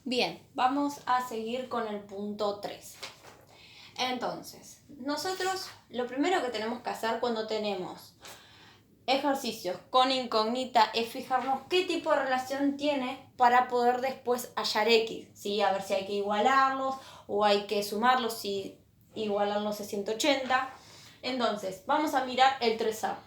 Bien, vamos a seguir con el punto 3. Entonces, nosotros lo primero que tenemos que hacer cuando tenemos ejercicios con incógnita es fijarnos qué tipo de relación tiene para poder después hallar x, ¿sí? A ver si hay que igualarlos o hay que sumarlos, si igualarlos es 180. Entonces, vamos a mirar el 3A.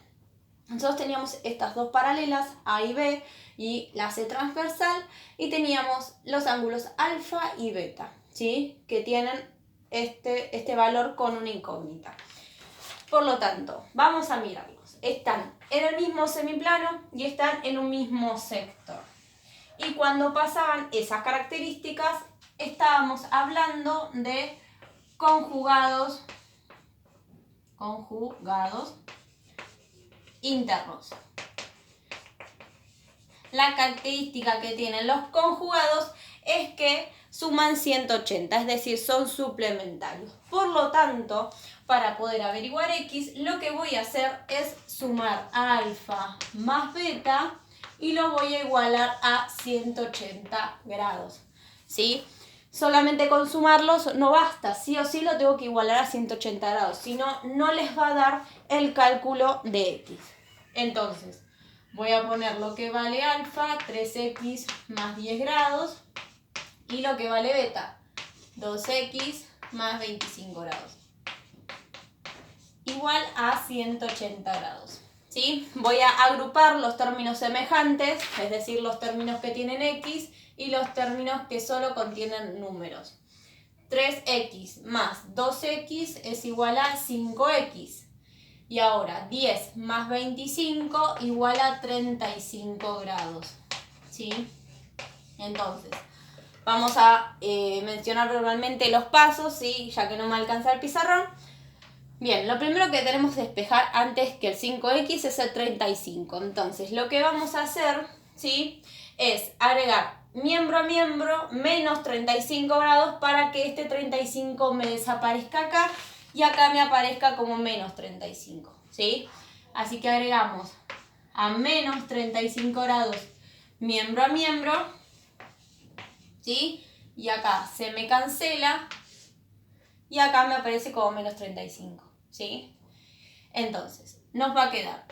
Nosotros teníamos estas dos paralelas, A y B, y la C transversal, y teníamos los ángulos alfa y beta, ¿sí? Que tienen este valor con una incógnita. Por lo tanto, vamos a mirarlos. Están en el mismo semiplano y están en un mismo sector. Y cuando pasaban esas características, estábamos hablando de conjugados internos. La característica que tienen los conjugados es que suman 180, es decir, son suplementarios. Por lo tanto, para poder averiguar x, lo que voy a hacer es sumar alfa más beta y lo voy a igualar a 180 grados, ¿sí? Solamente con sumarlos no basta, sí o sí lo tengo que igualar a 180 grados, si no, no les va a dar el cálculo de x. Entonces, voy a poner lo que vale alfa, 3x más 10 grados, y lo que vale beta, 2x más 25 grados, igual a 180 grados. ¿Sí? Voy a agrupar los términos semejantes, es decir, los términos que tienen x y los términos que solo contienen números. 3x más 2x es igual a 5x. Y ahora 10 más 25 igual a 35 grados. ¿Sí? Entonces, vamos a mencionar normalmente los pasos, ¿sí? Ya que no me alcanza el pizarrón. Bien, lo primero que tenemos que despejar antes que el 5x es el 35. Entonces, lo que vamos a hacer, ¿sí? Es agregar miembro a miembro menos 35 grados para que este 35 me desaparezca acá y acá me aparezca como menos 35, ¿sí? Así que agregamos a menos 35 grados miembro a miembro, ¿sí? Y acá se me cancela y acá me aparece como menos 35, ¿sí? Entonces, nos va a quedar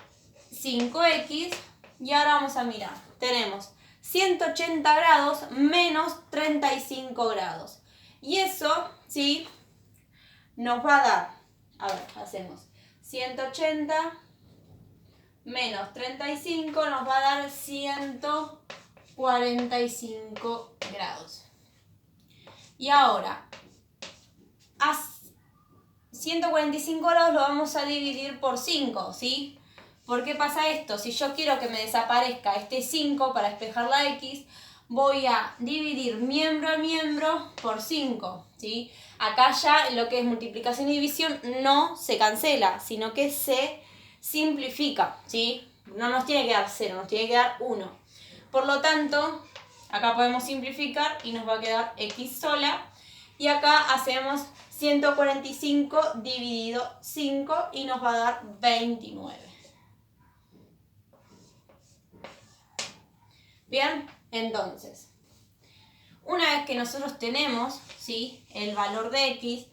5x y ahora vamos a mirar. Tenemos 180 grados menos 35 grados. Y eso, ¿sí? Nos va a dar, a ver, hacemos 180 menos 35 nos va a dar 145 grados. Y ahora, a 145 grados lo vamos a dividir por 5, ¿sí? ¿Por qué pasa esto? Si yo quiero que me desaparezca este 5 para despejar la x, voy a dividir miembro a miembro por 5, ¿sí? Acá ya lo que es multiplicación y división no se cancela, sino que se simplifica, ¿sí? No nos tiene que dar 0, nos tiene que dar 1. Por lo tanto, acá podemos simplificar y nos va a quedar x sola. Y acá hacemos 145 dividido 5 y nos va a dar 29. Bien, entonces, una vez que nosotros tenemos, ¿sí?, el valor de x,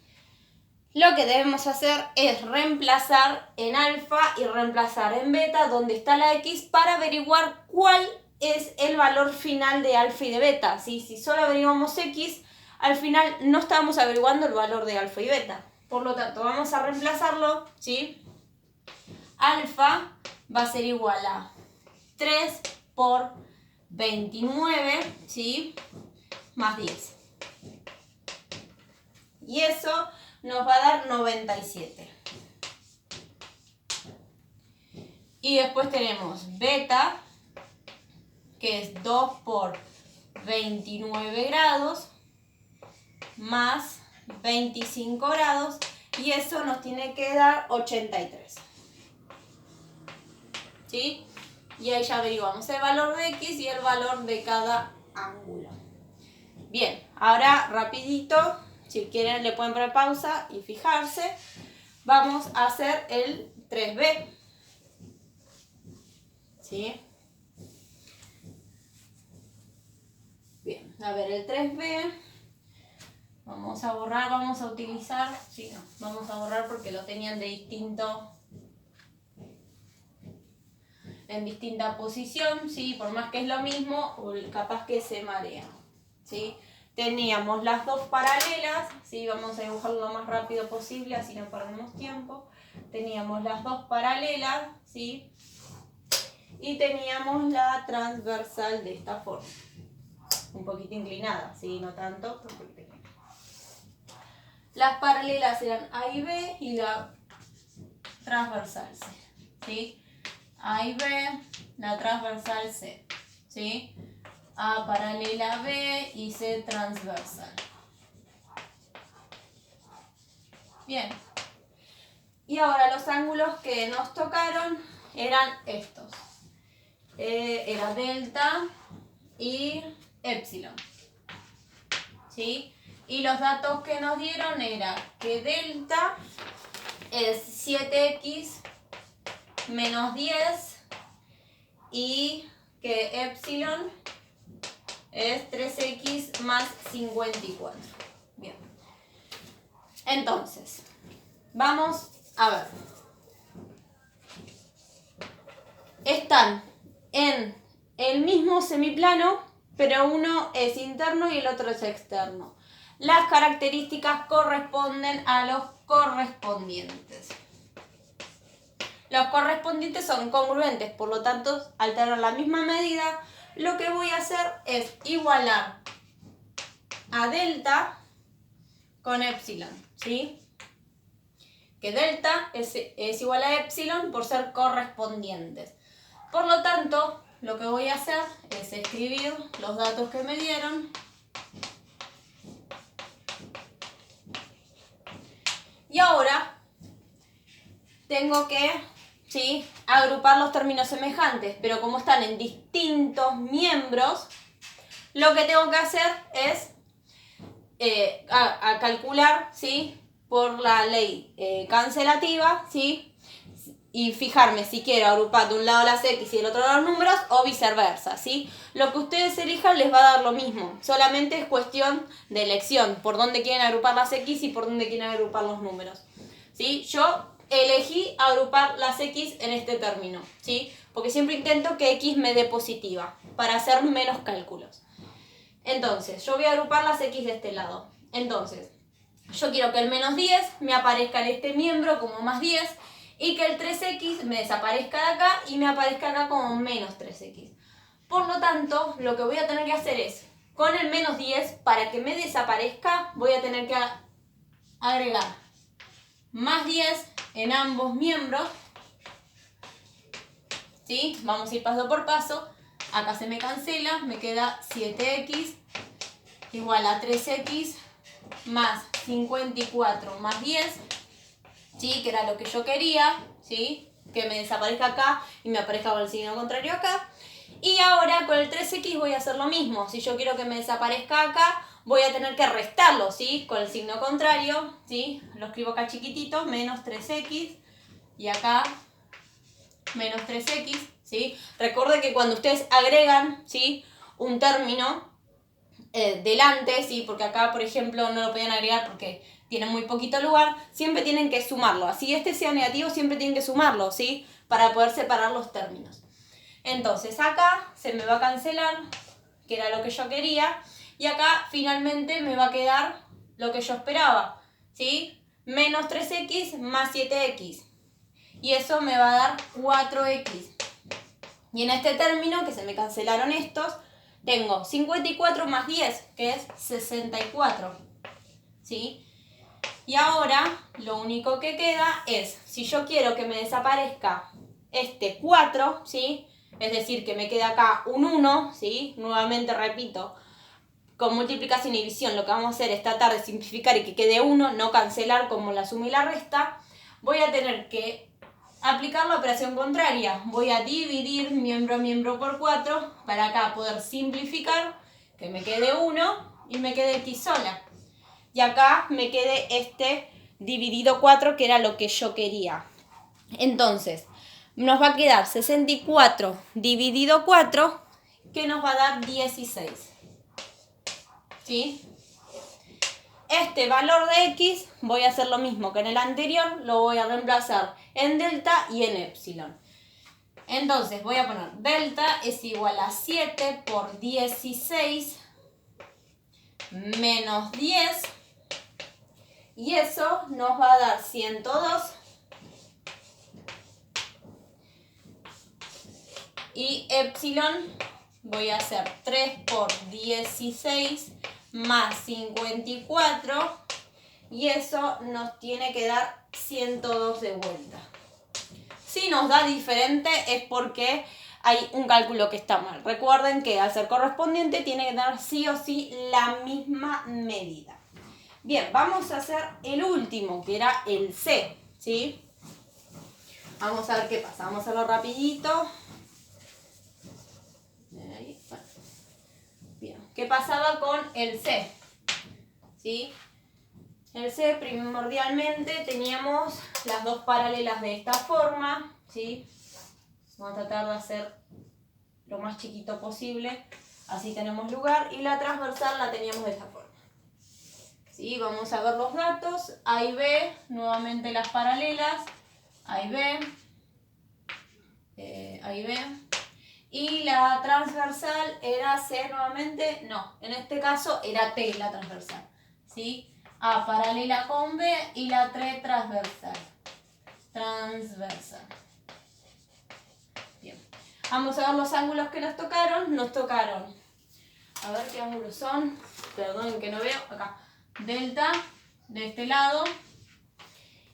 lo que debemos hacer es reemplazar en alfa y reemplazar en beta donde está la x para averiguar cuál es el valor final de alfa y de beta, ¿sí? Si solo averiguamos x, al final no estamos averiguando el valor de alfa y beta. Por lo tanto, vamos a reemplazarlo, ¿sí? Alfa va a ser igual a 3 por 29, ¿sí?, más 10. Y eso nos va a dar 97. Y después tenemos beta, que es 2 por 29 grados, más 25 grados, y eso nos tiene que dar 83. ¿Sí? Y ahí ya averiguamos el valor de x y el valor de cada ángulo. Bien, ahora rapidito, si quieren le pueden poner pausa y fijarse, vamos a hacer el 3b. ¿Sí? Bien. A ver, el 3b, vamos a borrar, vamos a utilizar, sí, no, vamos a borrar porque lo tenían de distinto, en distinta posición, ¿sí? Por más que es lo mismo, capaz que se marea, ¿sí? Teníamos las dos paralelas, ¿sí? Vamos a dibujarlo lo más rápido posible, así no perdemos tiempo. Teníamos las dos paralelas, ¿sí? Y teníamos la transversal de esta forma. Un poquito inclinada, ¿sí? No tanto, pero un poquito inclinada. Las paralelas eran A y B y la transversal C, ¿sí? A y B, la transversal C, ¿sí? A paralela B y C transversal. Bien. Y ahora los ángulos que nos tocaron eran estos. Era delta y epsilon, ¿sí? Y los datos que nos dieron era que delta es 7x menos 10 y que epsilon es 3x más 54. Bien. Entonces, vamos a ver. Están en el mismo semiplano, pero uno es interno y el otro es externo. Las características corresponden a los correspondientes. Los correspondientes son congruentes, por lo tanto, al tener la misma medida, lo que voy a hacer es igualar a delta con epsilon, ¿sí? Que delta es igual a epsilon por ser correspondientes. Por lo tanto, lo que voy a hacer es escribir los datos que me dieron y ahora tengo que, ¿sí?, agrupar los términos semejantes, pero como están en distintos miembros, lo que tengo que hacer es a calcular, ¿sí?, por la ley cancelativa, ¿sí?, y fijarme si quiero agrupar de un lado las x y del otro lado los números o viceversa, ¿sí? Lo que ustedes elijan les va a dar lo mismo, solamente es cuestión de elección, por dónde quieren agrupar las x y por dónde quieren agrupar los números, ¿sí? Yo elegí agrupar las x en este término, ¿sí? Porque siempre intento que x me dé positiva, para hacer menos cálculos. Entonces, yo voy a agrupar las x de este lado. Entonces, yo quiero que el menos 10 me aparezca en este miembro como más 10 y que el 3x me desaparezca de acá y me aparezca acá como menos 3x. Por lo tanto, lo que voy a tener que hacer es, con el menos 10, para que me desaparezca, voy a tener que agregar más 10 en ambos miembros, ¿sí? Vamos a ir paso por paso. Acá se me cancela, me queda 7x igual a 3x más 54 más 10, ¿sí?, que era lo que yo quería, ¿sí?, que me desaparezca acá y me aparezca con el signo contrario acá. Y ahora con el 3x voy a hacer lo mismo. Si yo quiero que me desaparezca acá, voy a tener que restarlo, ¿sí?, con el signo contrario, ¿sí? Lo escribo acá chiquitito, menos 3x y acá menos 3x, ¿sí? Recuerden que cuando ustedes agregan, ¿sí?, un término delante, ¿sí?, porque acá, por ejemplo, no lo podían agregar porque tiene muy poquito lugar, siempre tienen que sumarlo. Así este sea negativo, siempre tienen que sumarlo, ¿sí?, para poder separar los términos. Entonces acá se me va a cancelar, que era lo que yo quería, y acá finalmente me va a quedar lo que yo esperaba, ¿sí?, menos 3x más 7x. Y eso me va a dar 4x. Y en este término, que se me cancelaron estos, tengo 54 más 10, que es 64, ¿sí? Y ahora lo único que queda es, si yo quiero que me desaparezca este 4, ¿sí?, es decir, que me quede acá un 1, ¿sí?, nuevamente repito, con multiplicación y división lo que vamos a hacer es tratar de simplificar y que quede 1, no cancelar como la suma y la resta, voy a tener que aplicar la operación contraria. Voy a dividir miembro a miembro por 4 para acá poder simplificar, que me quede 1 y me quede x sola. Y acá me quede este dividido 4, que era lo que yo quería. Entonces, nos va a quedar 64 dividido 4, que nos va a dar 16. ¿sí? Este valor de x voy a hacer lo mismo que en el anterior, lo voy a reemplazar en delta y en epsilon. Entonces voy a poner delta es igual a 7 por 16 menos 10 y eso nos va a dar 102 y epsilon voy a hacer 3 por 16 más 54 y eso nos tiene que dar 102 de vuelta. Si nos da diferente es porque hay un cálculo que está mal. Recuerden que al ser correspondiente tiene que dar sí o sí la misma medida. Bien, vamos a hacer el último, que era el C, ¿sí? Vamos a ver qué pasa. Vamos a hacerlo rapidito. Bien, ¿qué pasaba con el C? ¿Sí? El C primordialmente teníamos las dos paralelas de esta forma, ¿sí? Vamos a tratar de hacer lo más chiquito posible, así tenemos lugar, y la transversal la teníamos de esta forma. ¿Sí? Vamos a ver los datos, A y B, nuevamente las paralelas, A y B, A y B. Y la transversal era C nuevamente, no, en este caso era T la transversal, ¿sí? A paralela con B y la 3 transversal. Bien, vamos a ver los ángulos que nos tocaron, a ver qué ángulos son, perdón que no veo, acá, delta de este lado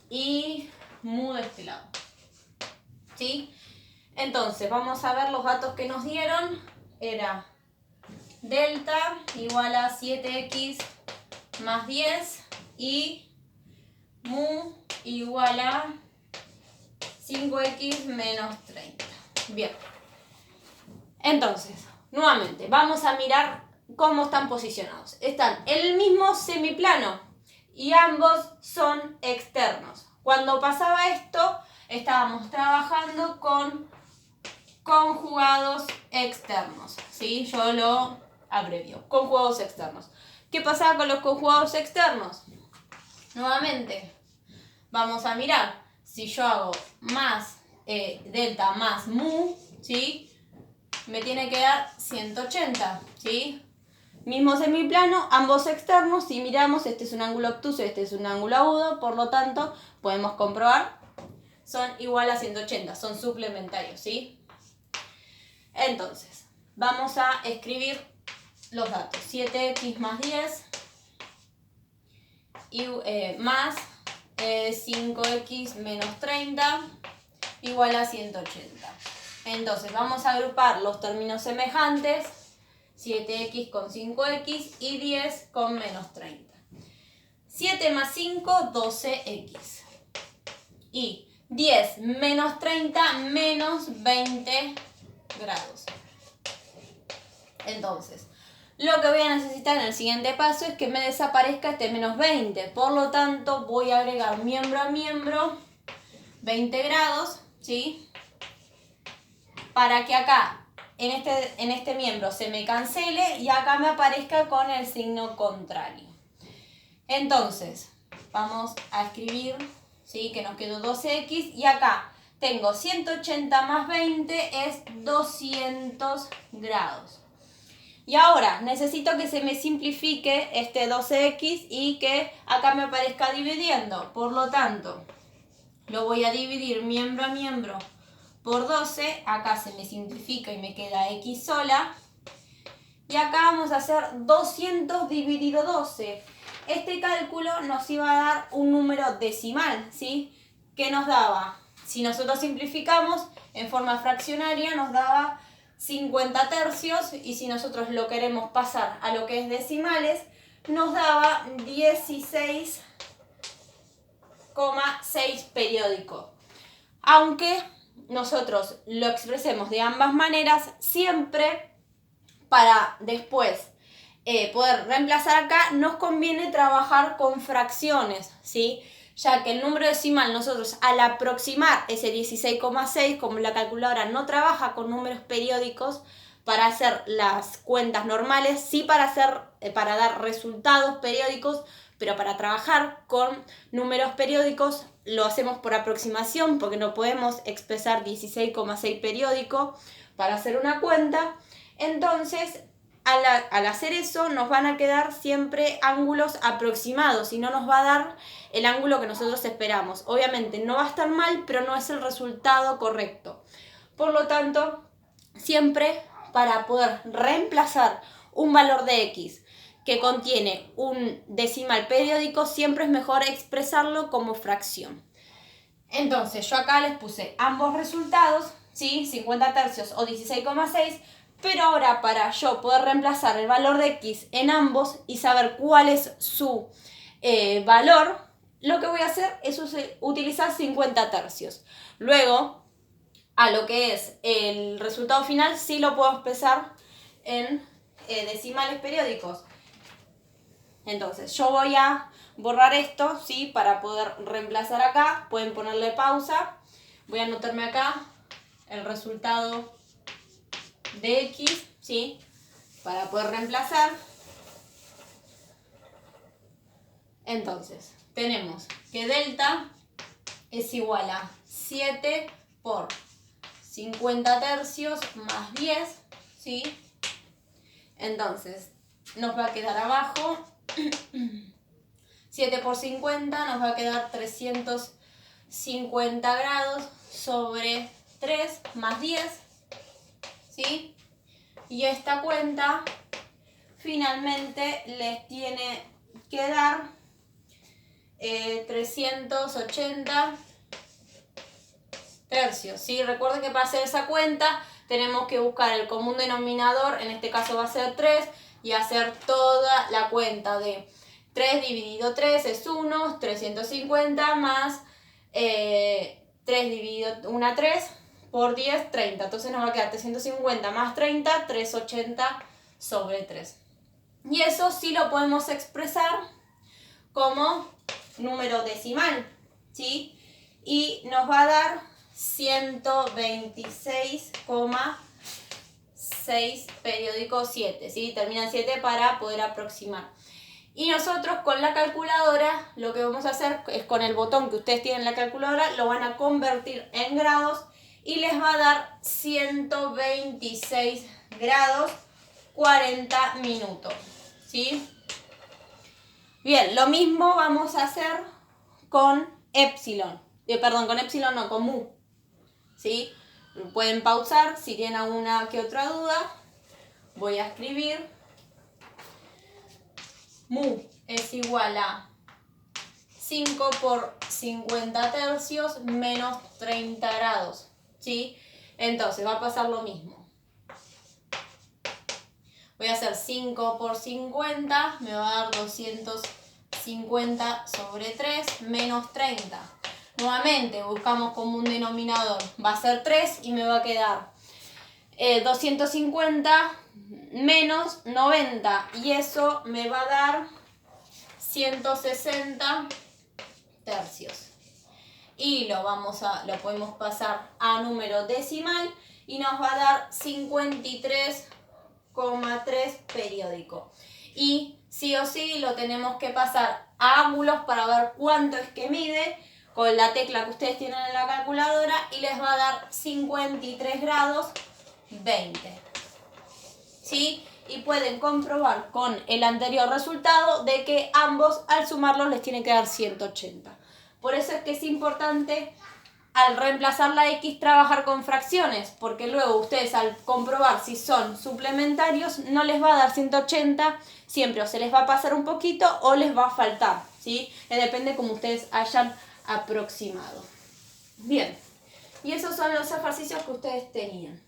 y mu de este lado, ¿sí? Entonces, vamos a ver los datos que nos dieron. Era delta igual a 7x más 10 y mu igual a 5x menos 30. Bien. Entonces, nuevamente, vamos a mirar cómo están posicionados. Están en el mismo semiplano y ambos son externos. Cuando pasaba esto, estábamos trabajando con conjugados externos, ¿sí? Yo lo abrevio, conjugados externos. ¿Qué pasaba con los conjugados externos? Nuevamente, vamos a mirar, si yo hago más delta más mu, ¿sí? Me tiene que dar 180, ¿sí? Mismo semiplano, ambos externos, si miramos, este es un ángulo obtuso, este es un ángulo agudo, por lo tanto, podemos comprobar, son igual a 180, son suplementarios, ¿sí? Entonces, vamos a escribir los datos. 7x más 10 y, más 5x menos 30 igual a 180. Entonces, vamos a agrupar los términos semejantes. 7x con 5x y 10 con menos 30. 7 más 5, 12x. Y 10 menos 30 menos 20 grados. Entonces, lo que voy a necesitar en el siguiente paso es que me desaparezca este menos 20. Por lo tanto, voy a agregar miembro a miembro 20 grados, ¿sí? Para que acá, en este miembro, se me cancele y acá me aparezca con el signo contrario. Entonces, vamos a escribir, ¿sí? Que nos quedó 12x y acá tengo 180 más 20 es 200 grados. Y ahora necesito que se me simplifique este 12x y que acá me aparezca dividiendo. Por lo tanto, lo voy a dividir miembro a miembro por 12. Acá se me simplifica y me queda x sola. Y acá vamos a hacer 200 dividido 12. Este cálculo nos iba a dar un número decimal, ¿sí? Que nos daba, si nosotros simplificamos en forma fraccionaria, nos daba 50 tercios y si nosotros lo queremos pasar a lo que es decimales, nos daba 16,6 periódico. Aunque nosotros lo expresemos de ambas maneras, siempre para después poder reemplazar acá, nos conviene trabajar con fracciones, ¿sí? Ya que el número decimal nosotros al aproximar ese 16,6, como la calculadora no trabaja con números periódicos, para hacer las cuentas normales, sí para dar resultados periódicos, pero para trabajar con números periódicos lo hacemos por aproximación, porque no podemos expresar 16,6 periódico para hacer una cuenta. Entonces, al hacer eso, nos van a quedar siempre ángulos aproximados y no nos va a dar el ángulo que nosotros esperamos. Obviamente no va a estar mal, pero no es el resultado correcto. Por lo tanto, siempre para poder reemplazar un valor de x que contiene un decimal periódico, siempre es mejor expresarlo como fracción. Entonces, yo acá les puse ambos resultados, ¿sí? 50 tercios o 16,6, pero ahora para yo poder reemplazar el valor de x en ambos y saber cuál es su valor, lo que voy a hacer es utilizar 50 tercios. Luego, a lo que es el resultado final, sí lo puedo expresar en decimales periódicos. Entonces, yo voy a borrar esto, ¿sí? Para poder reemplazar acá. Pueden ponerle pausa. Voy a anotarme acá el resultado de x, ¿sí? Para poder reemplazar. Entonces, tenemos que delta es igual a 7 por 50 tercios más 10, ¿sí? Entonces, nos va a quedar abajo 7 por 50, nos va a quedar 350 grados sobre 3 más 10, ¿sí? Y esta cuenta finalmente les tiene que dar 380 tercios, ¿sí? Recuerden que para hacer esa cuenta tenemos que buscar el común denominador, en este caso va a ser 3, y hacer toda la cuenta de 3 dividido 3 es 1, 350 más 3 dividido 1, 3 por 10, 30. Entonces nos va a quedar 350 más 30, 380 sobre 3. Y eso sí lo podemos expresar como número decimal, ¿sí? Y nos va a dar 126,6 periódico 7, ¿sí? Termina en 7 para poder aproximar. Y nosotros con la calculadora lo que vamos a hacer es con el botón que ustedes tienen en la calculadora, lo van a convertir en grados y les va a dar 126 grados 40 minutos, ¿sí? Bien, lo mismo vamos a hacer con epsilon. Con epsilon no, con mu, ¿sí? Pueden pausar si tienen alguna que otra duda. Voy a escribir. Mu es igual a 5 por 50 tercios menos 30 grados, ¿sí? Entonces va a pasar lo mismo. Voy a hacer 5 por 50, me va a dar 250 sobre 3 menos 30. Nuevamente buscamos como un denominador, va a ser 3 y me va a quedar 250 menos 90 y eso me va a dar 160 tercios. Y lo podemos pasar a número decimal y nos va a dar 53,3 periódico. Y sí o sí lo tenemos que pasar a ángulos para ver cuánto es que mide con la tecla que ustedes tienen en la calculadora y les va a dar 53 grados 20. ¿Sí? Y pueden comprobar con el anterior resultado de que ambos al sumarlos les tiene que dar 180. Por eso es que es importante al reemplazar la x trabajar con fracciones, porque luego ustedes al comprobar si son suplementarios no les va a dar 180 siempre, o se les va a pasar un poquito o les va a faltar, ¿sí? Depende como ustedes hayan aproximado. Bien, y esos son los ejercicios que ustedes tenían.